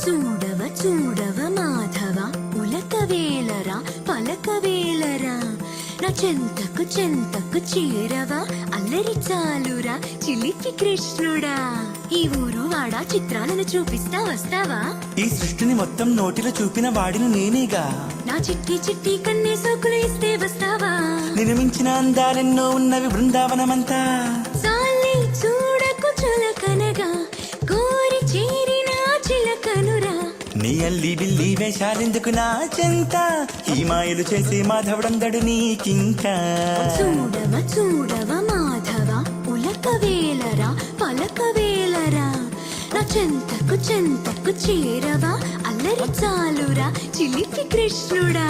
చూడవ చూడవ మాధవ ఉలకవేలరా పలకవేలరా నా చెంతకు చెంతకు చేరవా అల్లరి చాలురా చిలిపి కృష్ణుడా ఈ ఊరు వాడా చిత్రాలను చూపిస్తా వస్తావా ఈ సృష్టిని మొత్తం నోటిలో చూపిన వాడిని నేనేగా నా చిట్టి చిట్టి కన్నే సోకులు ఇస్తే వస్తావా నిన్ను మించిన అందాలెన్నో ఉన్నవి బృందావనమంతా సాలి చూడకు చులకనగా కోరి చేరిన చిలకనురా నీ అల్లి బిల్లి వేషాలెందుకు నా చెంత ఈ మాయలు చేసే మాధవుడందడు నీకింకా చూడవ చూడవ మాధవ ఉలకవేలరా పలకవేలరా నా చెంతకు చెంతకు చేరవా అల్లరి చాలురా చిలిపి కృష్ణుడా